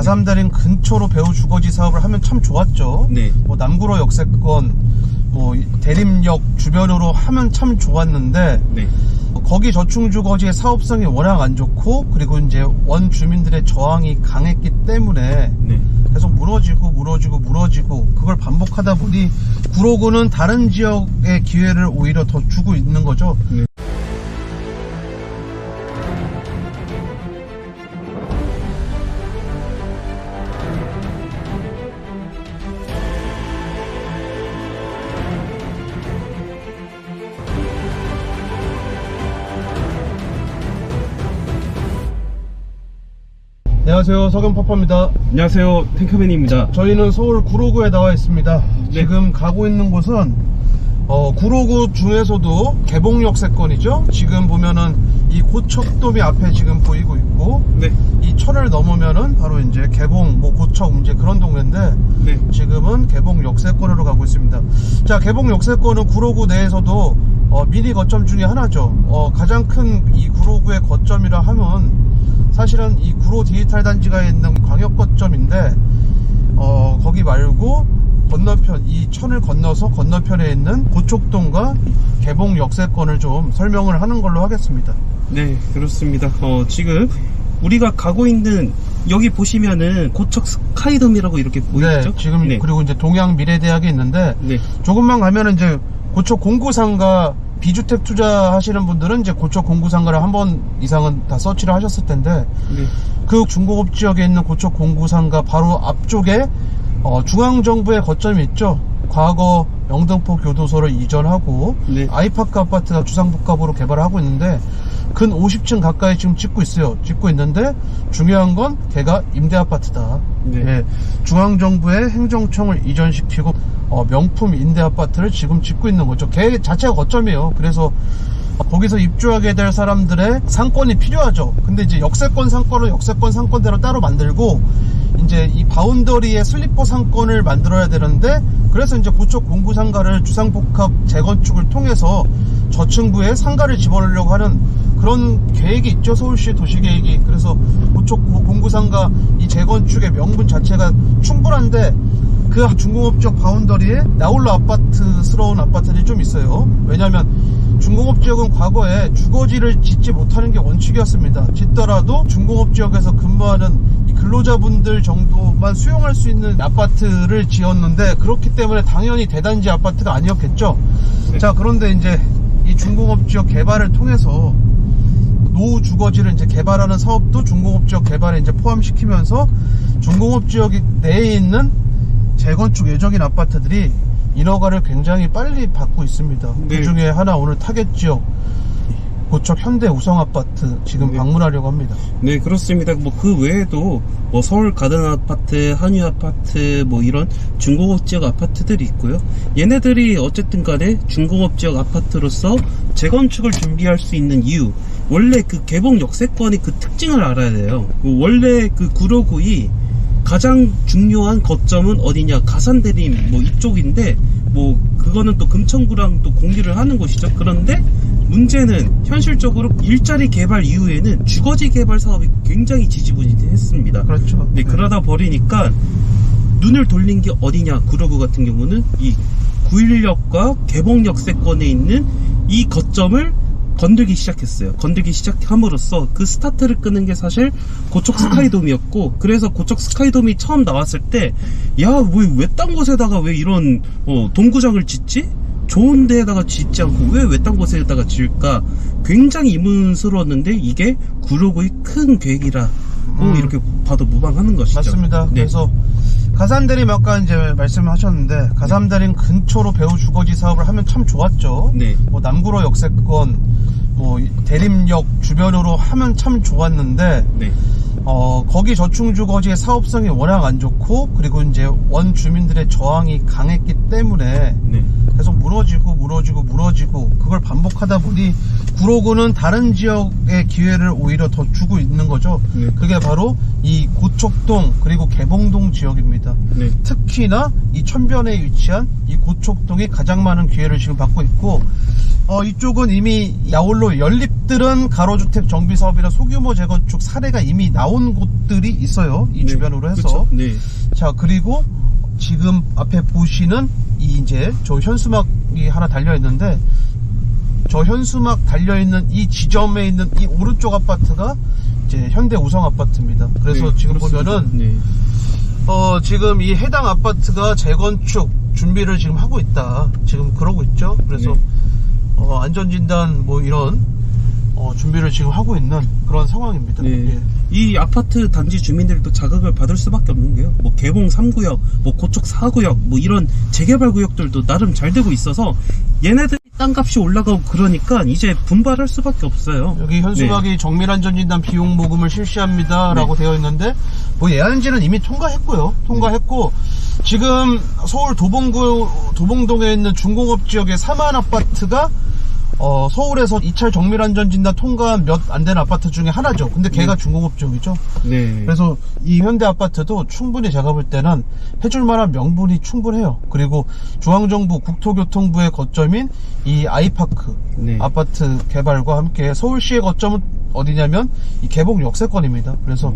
가삼달인 근처로 배후 주거지 사업을 하면 참 좋았죠. 네. 뭐 남구로 역세권, 뭐 대림역 주변으로 하면 참 좋았는데 네. 거기 저층주거지의 사업성이 워낙 안 좋고, 그리고 이제 원 주민들의 저항이 강했기 때문에 네. 계속 무너지고 그걸 반복하다 보니 구로구는 다른 지역의 기회를 오히려 더 주고 있는 거죠. 네. 안녕하세요, 석연파파입니다. 안녕하세요, 탱크맨입니다. 저희는 서울 구로구에 나와 있습니다. 네. 지금 가고 있는 곳은 구로구 중에서도 개봉역세권이죠. 지금 보면은 이 고척돔이 앞에 지금 보이고 있고, 네. 이 철을 넘으면은 바로 이제 개봉, 뭐 고척 이제 그런 동네인데, 네. 지금은 개봉역세권으로 가고 있습니다. 자, 개봉역세권은 구로구 내에서도 미니 거점 중에 하나죠. 가장 큰 이 구로구의 거점이라 하면 사실은 이 구로 디지털 단지가 있는 광역 거점인데, 거기 말고 건너편, 이 천을 건너서 건너편에 있는 고척동과 개봉 역세권을 좀 설명을 하는 걸로 하겠습니다. 네, 그렇습니다. 지금 우리가 가고 있는 여기 보시면은 고척 스카이돔이라고 이렇게 보이죠? 네, 지금 네. 그리고 이제 동양미래대학이 있는데, 네. 조금만 가면은 이제 고척 공구상가, 비주택 투자하시는 분들은 이제 고척 공구상가를 한 번 이상은 다 서치를 하셨을 텐데, 네. 그 중공업 지역에 있는 고척 공구상가 바로 앞쪽에 중앙정부의 거점이 있죠. 과거 영등포 교도소를 이전하고, 네. 아이파크 아파트가 주상복합으로 개발을 하고 있는데, 근 50층 가까이 지금 짓고 있는데, 중요한 건 걔가 임대아파트다. 네. 예, 중앙정부의 행정청을 이전시키고 명품 임대아파트를 지금 짓고 있는 거죠. 걔 자체가 거점이에요. 그래서 거기서 입주하게 될 사람들의 상권이 필요하죠. 근데 이제 역세권 상권은 역세권 상권대로 따로 만들고, 이제 이 바운더리의 슬리퍼 상권을 만들어야 되는데, 그래서 이제 고척 공구상가를 주상복합 재건축을 통해서 저층부에 상가를 집어넣으려고 하는 그런 계획이 있죠. 서울시 도시계획이. 그래서 고척 공구상가 이 재건축의 명분 자체가 충분한데, 그 중공업지역 바운더리에 나홀로 아파트스러운 아파트들이 좀 있어요. 왜냐하면 중공업지역은 과거에 주거지를 짓지 못하는 게 원칙이었습니다. 짓더라도 중공업지역에서 근무하는 이 근로자분들 정도만 수용할 수 있는 아파트를 지었는데, 그렇기 때문에 당연히 대단지 아파트가 아니었겠죠. 네. 자, 그런데 이제 이 중공업지역 개발을 통해서 노후 주거지를 이제 개발하는 사업도 중공업지역 개발에 이제 포함시키면서 중공업지역 내에 있는 재건축 예정인 아파트들이 인허가를 굉장히 빨리 받고 있습니다. 네. 그 중에 하나 오늘 타겟 지역 고척 현대 우성 아파트 지금 네. 방문하려고 합니다. 네, 그렇습니다. 뭐 그 외에도 뭐 서울 가든 아파트, 한유 아파트, 뭐 이런 중공업 지역 아파트들이 있고요. 얘네들이 어쨌든 간에 중공업 지역 아파트로서 재건축을 준비할 수 있는 이유, 원래 그 개봉 역세권의 그 특징을 알아야 돼요. 원래 그 구로구이 가장 중요한 거점은 어디냐, 가산대림 뭐 이쪽인데, 뭐 그거는 또 금천구랑 또 공유를 하는 곳이죠. 그런데 문제는 현실적으로 일자리 개발 이후에는 주거지 개발 사업이 굉장히 지지부진했습니다. 그렇죠. 네, 그러다 버리니까 눈을 돌린 게 어디냐, 구로구 같은 경우는 이 916과 개봉역세권에 있는 이 거점을 건들기 시작했어요. 건들기 시작함으로써 그 스타트를 끄는 게 사실 고척 스카이돔이었고, 그래서 고척 스카이돔이 처음 나왔을 때, 야, 왜 딴 곳에다가 왜 이런 동구장을 짓지? 좋은 데에다가 짓지 않고 왜 딴 곳에다가 지을까? 굉장히 의문스러웠는데, 이게 구로구의 큰 계획이라고 이렇게 봐도 무방하는 것이죠. 맞습니다. 네. 그래서 가산대림 아까 이제 말씀하셨는데, 가산대림 근처로 배후 주거지 사업을 하면 참 좋았죠. 네. 뭐 남구로 역세권, 뭐 대림역 주변으로 하면 참 좋았는데, 네. 거기 저층주거지의 사업성이 워낙 안 좋고, 그리고 이제 원 주민들의 저항이 강했기 때문에 네. 계속 무너지고 그걸 반복하다 보니 구로구는 다른 지역의 기회를 오히려 더 주고 있는 거죠. 네. 그게 바로 이 고척동 그리고 개봉동 지역입니다. 네. 특히나 이 천변에 위치한 이 고척동이 가장 많은 기회를 지금 받고 있고, 이쪽은 이미 야홀로 연립들은 가로주택 정비사업이나 소규모 재건축 사례가 이미 나온 곳들이 있어요. 이 네. 주변으로 해서. 그쵸? 네. 자, 그리고 지금 앞에 보시는 이제 저 현수막이 하나 달려 있는데, 저 현수막 달려 있는 이 지점에 있는 이 오른쪽 아파트가 이제 현대 우성 아파트입니다. 그래서 네, 지금 그렇습니다. 보면은 네. 지금 이 해당 아파트가 재건축 준비를 지금 하고 있다. 지금 그러고 있죠. 그래서 네. 안전진단 뭐 이런 준비를 지금 하고 있는 그런 상황입니다. 네. 예. 이 아파트 단지 주민들도 자극을 받을 수밖에 없는 게요. 뭐 개봉 3구역, 뭐 고척 4구역, 뭐 이런 재개발 구역들도 나름 잘 되고 있어서 얘네들이 땅값이 올라가고 그러니까 이제 분발할 수밖에 없어요. 여기 현수막이 정밀안전진단 비용 모금을 실시합니다 라고 되어 있는데, 뭐 예안지는 이미 통과했고요. 통과했고, 지금 서울 도봉동에 있는 중공업 지역의 3한 아파트가 서울에서 2차 정밀안전진단 통과한 몇 안 되는 아파트 중에 하나죠. 근데 걔가 중공업 지역이죠. 네. 그래서 이 현대 아파트도 충분히 제가 볼 때는 해줄 만한 명분이 충분해요. 그리고 중앙정부 국토교통부의 거점인 이 아이파크 네. 아파트 개발과 함께 서울시의 거점은 어디냐면 이 개봉 역세권입니다. 그래서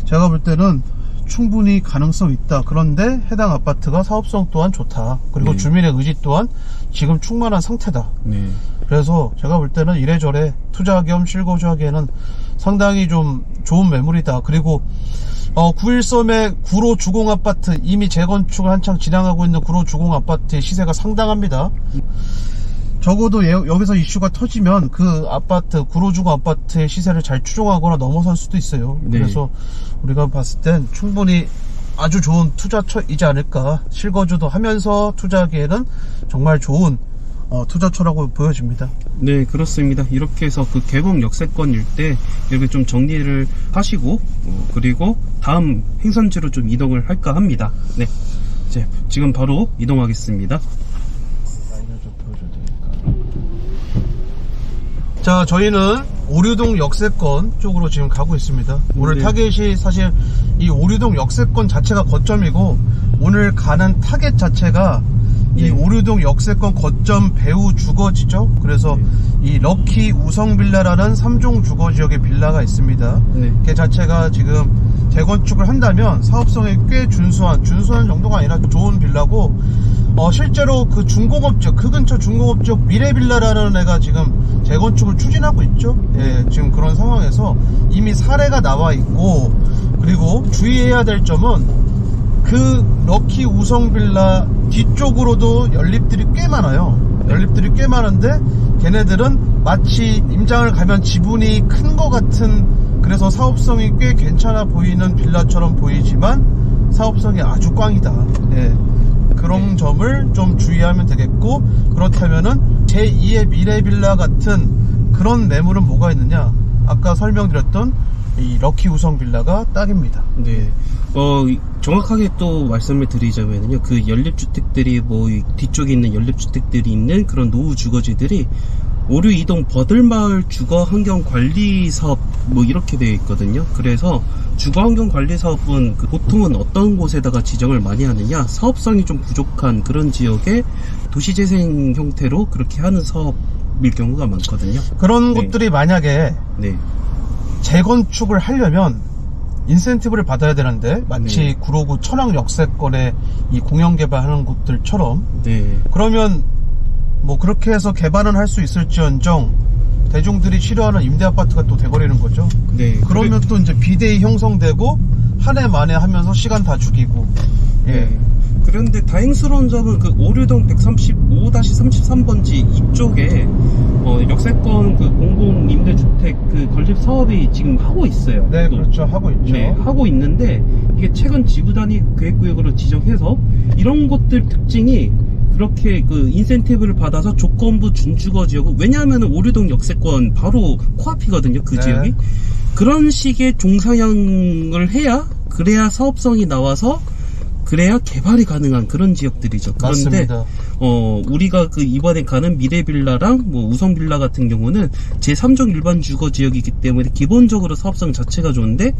제가 볼 때는 충분히 가능성 있다. 그런데 해당 아파트가 사업성 또한 좋다. 그리고 네. 주민의 의지 또한 지금 충만한 상태다. 네. 그래서 제가 볼 때는 이래저래 투자 겸 실거주하기에는 상당히 좀 좋은 매물이다. 그리고 913의 구로 주공 아파트, 이미 재건축을 한창 진행하고 있는 구로 주공 아파트의 시세가 상당합니다. 적어도 여기서 이슈가 터지면 그 아파트, 구로 주공 아파트의 시세를 잘 추종하거나 넘어설 수도 있어요. 네. 그래서 우리가 봤을 땐 충분히 아주 좋은 투자처이지 않을까. 실거주도 하면서 투자하기에는 정말 좋은 투자처라고 보여집니다. 네, 그렇습니다. 이렇게 해서 그 개봉 역세권 일대 이렇게 좀 정리를 하시고, 그리고 다음 행선지로 좀 이동을 할까 합니다. 네. 이제 지금 바로 이동하겠습니다. 라인을 좀 보여줘야 되니까. 자, 저희는 오류동 역세권 쪽으로 지금 가고 있습니다. 오늘 네. 타겟이 사실 이 오류동 역세권 자체가 거점이고, 오늘 가는 타겟 자체가 이 네. 오류동 역세권 거점 배후 주거지죠. 그래서 이 럭키 우성빌라라는 3종 주거지역의 빌라가 있습니다. 네. 그 자체가 지금 재건축을 한다면 사업성에 꽤 준수한 정도가 아니라 좋은 빌라고, 실제로 그 중공업지역, 그 근처 중공업지역 미래빌라라는 애가 지금 재건축을 추진하고 있죠. 예, 지금 그런 상황에서 이미 사례가 나와 있고, 그리고 주의해야 될 점은 그 럭키 우성빌라 뒤쪽으로도 연립들이 꽤 많아요. 연립들이 꽤 많은데 걔네들은 마치 임장을 가면 지분이 큰 것 같은, 그래서 사업성이 꽤 괜찮아 보이는 빌라처럼 보이지만 사업성이 아주 꽝이다. 네. 그런 점을 좀 주의하면 되겠고, 그렇다면은 제2의 미래빌라 같은 그런 매물은 뭐가 있느냐, 아까 설명드렸던 이 럭키 우성 빌라가 딱입니다. 네. 정확하게 또 말씀을 드리자면요. 그 연립주택들이 이 뒤쪽에 있는 연립주택들이 있는 그런 노후 주거지들이 오류 이동 버들마을 주거환경관리사업 이렇게 되어 있거든요. 그래서 주거환경관리사업은 보통은 어떤 곳에다가 지정을 많이 하느냐, 사업성이 좀 부족한 그런 지역에 도시재생 형태로 그렇게 하는 사업일 경우가 많거든요. 그런 네. 곳들이 만약에 네. 재건축을 하려면 인센티브를 받아야 되는데, 마치 네. 구로구 천왕 역세권에 이 공영 개발하는 곳들처럼, 네. 그러면 뭐 그렇게 해서 개발은 할 수 있을지언정 대중들이 싫어하는 임대아파트가 또 돼버리는 거죠. 네. 그러면 또 이제 비대위 형성되고 한 해 만에 하면서 시간 다 죽이고. 예. 네. 그런데 다행스러운 점은 그 오류동 135-33번지 이쪽에 역세권 그 공공임대주택 그 건립 사업이 지금 하고 있어요. 네, 또. 그렇죠. 하고 있죠. 네, 하고 있는데 이게 최근 지구단위 계획구역으로 지정해서 이런 곳들 특징이 그렇게 그 인센티브를 받아서 조건부 준주거 지역은, 왜냐하면 오류동 역세권 바로 코앞이거든요. 그 네. 지역이. 그런 식의 종사형을 해야, 그래야 사업성이 나와서 그래야 개발이 가능한 그런 지역들이죠. 그런데 맞습니다. 우리가 그 이번에 가는 미래빌라랑 뭐 우성빌라 같은 경우는 제3종 일반 주거 지역이기 때문에 기본적으로 사업성 자체가 좋은데,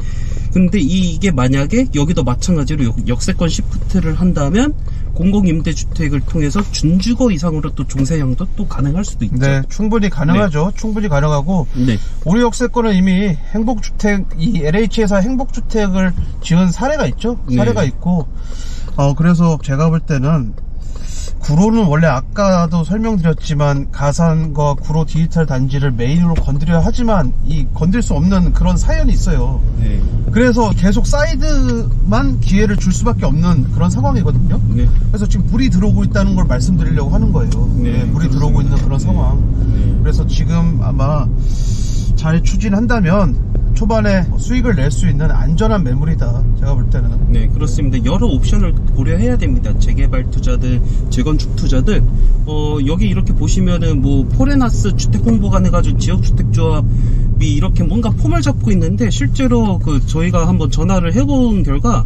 근데 이게 만약에 여기도 마찬가지로 역세권 시프트를 한다면 공공임대주택을 통해서 준주거 이상으로 또 종세형도 또 가능할 수도 있죠. 네, 충분히 가능하죠. 네. 충분히 가능하고, 네. 우리 역세권은 이미 행복주택, 이 LH에서 행복주택을 지은 사례가 있죠. 사례가 네. 있고, 그래서 제가 볼 때는 구로는 원래 아까도 설명드렸지만 가산과 구로 디지털 단지를 메인으로 건드려야 하지만 이 건들 수 없는 그런 사연이 있어요. 네. 그래서 계속 사이드만 기회를 줄 수밖에 없는 그런 상황이거든요. 네. 그래서 지금 물이 들어오고 있다는 걸 말씀드리려고 하는 거예요. 네, 물이 들어오고 있는 그런 상황. 네. 그래서 지금 아마 잘 추진한다면 초반에 수익을 낼 수 있는 안전한 매물이다, 제가 볼 때는. 네, 그렇습니다. 여러 옵션을 고려해야 됩니다. 재개발 투자들, 재건축 투자들. 여기 이렇게 보시면은 뭐 포레나스 주택홍보관 해가지고 지역주택조합이 이렇게 뭔가 폼을 잡고 있는데, 실제로 저희가 한번 전화를 해본 결과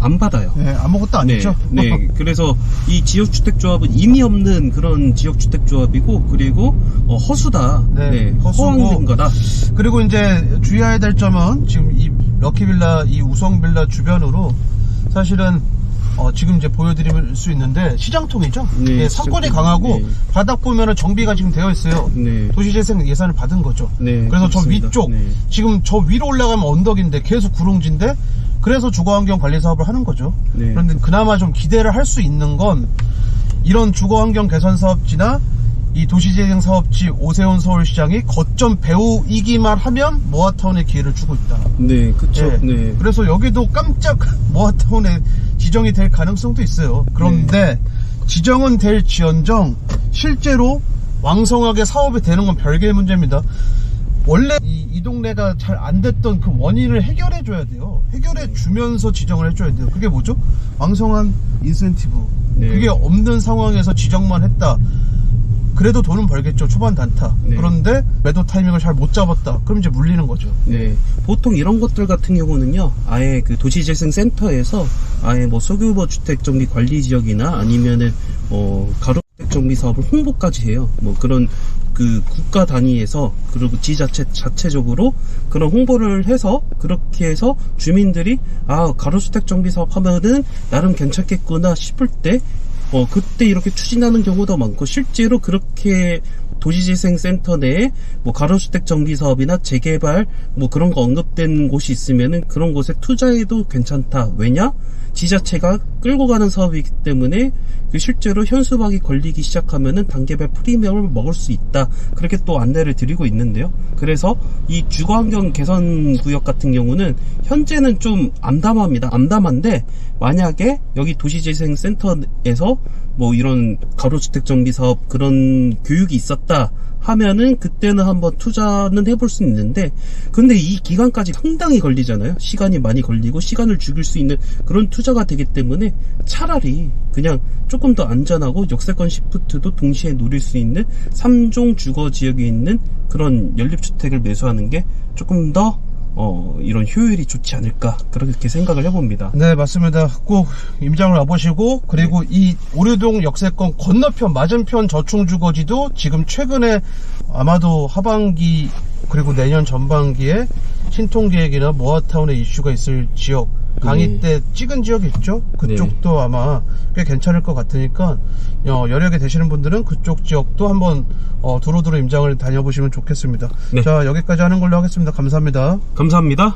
안 받아요. 네, 아무것도 아니죠. 네, 그래서 이 지역주택조합은 의미 없는 그런 지역주택조합이고, 그리고 허수다. 네, 허수고. 허황된 거다. 그리고 이제 주의해야 될 점은 지금 이 럭키빌라, 이 우성빌라 주변으로 사실은 지금 이제 보여드릴 수 있는데 시장통이죠. 네, 네, 상권이 시장통. 강하고 네. 바닥 보면은 정비가 지금 되어 있어요. 네. 도시재생 예산을 받은 거죠. 네, 그래서 그렇습니다. 저 위쪽, 네. 지금 저 위로 올라가면 언덕인데 계속 구릉지인데, 그래서 주거환경 관리 사업을 하는 거죠. 네. 그런데 그나마 좀 기대를 할 수 있는 건 이런 주거환경 개선 사업지나 이 도시재생 사업지 오세훈 서울시장이 거점 배우이기만 하면 모아타운에 기회를 주고 있다. 네, 그쵸. 네. 그래서 여기도 깜짝 모아타운에 지정이 될 가능성도 있어요. 그런데 지정은 될 지언정 실제로 왕성하게 사업이 되는 건 별개의 문제입니다. 원래 이 동네가 잘 안 됐던 그 원인을 해결해 줘야 돼요. 해결해 주면서 지정을 해줘야 돼요. 그게 뭐죠? 왕성한 인센티브. 네. 그게 없는 상황에서 지정만 했다. 그래도 돈은 벌겠죠. 초반 단타. 네. 그런데 매도 타이밍을 잘 못 잡았다. 그럼 이제 물리는 거죠. 네. 보통 이런 것들 같은 경우는요, 아예 그 도시재생센터에서 아예 뭐 소규모 주택정비 관리 지역이나 아니면은 가로주택 정비 사업을 홍보까지 해요. 뭐 그런 그 국가 단위에서, 그리고 지자체 자체적으로 그런 홍보를 해서, 그렇게 해서 주민들이 가로주택 정비 사업 하면은 나름 괜찮겠구나 싶을 때 그때 이렇게 추진하는 경우도 많고, 실제로 그렇게 도시재생센터 내에 뭐 가로주택 정비 사업이나 재개발 뭐 그런 거 언급된 곳이 있으면은 그런 곳에 투자해도 괜찮다. 왜냐? 지자체가 끌고 가는 사업이기 때문에 실제로 현수막이 걸리기 시작하면은 단계별 프리미엄을 먹을 수 있다. 그렇게 또 안내를 드리고 있는데요. 그래서 이 주거환경 개선 구역 같은 경우는 현재는 좀 암담합니다. 암담한데, 만약에 여기 도시재생센터에서 뭐 이런 가로주택 정비 사업 그런 교육이 있었다 하면은 그때는 한번 투자는 해볼 수 있는데, 근데 이 기간까지 상당히 걸리잖아요. 시간이 많이 걸리고 시간을 죽일 수 있는 그런 투자가 되기 때문에 차라리 그냥 조금 더 안전하고 역세권 시프트도 동시에 노릴 수 있는 3종 주거 지역에 있는 그런 연립주택을 매수하는 게 조금 더 이런 효율이 좋지 않을까, 그렇게 생각을 해봅니다. 네, 맞습니다. 꼭 임장을 와보시고, 그리고 이 오류동 역세권 건너편 맞은편 저층주거지도 지금 최근에 아마도 하반기 그리고 내년 전반기에 신통계획이나 모아타운의 이슈가 있을 지역, 강의 때 찍은 지역이 있죠. 그쪽도 아마 꽤 괜찮을 것 같으니까 여력에 되시는 분들은 그쪽 지역도 한번 두루두루 임장을 다녀보시면 좋겠습니다. 네. 자, 여기까지 하는 걸로 하겠습니다. 감사합니다. 감사합니다.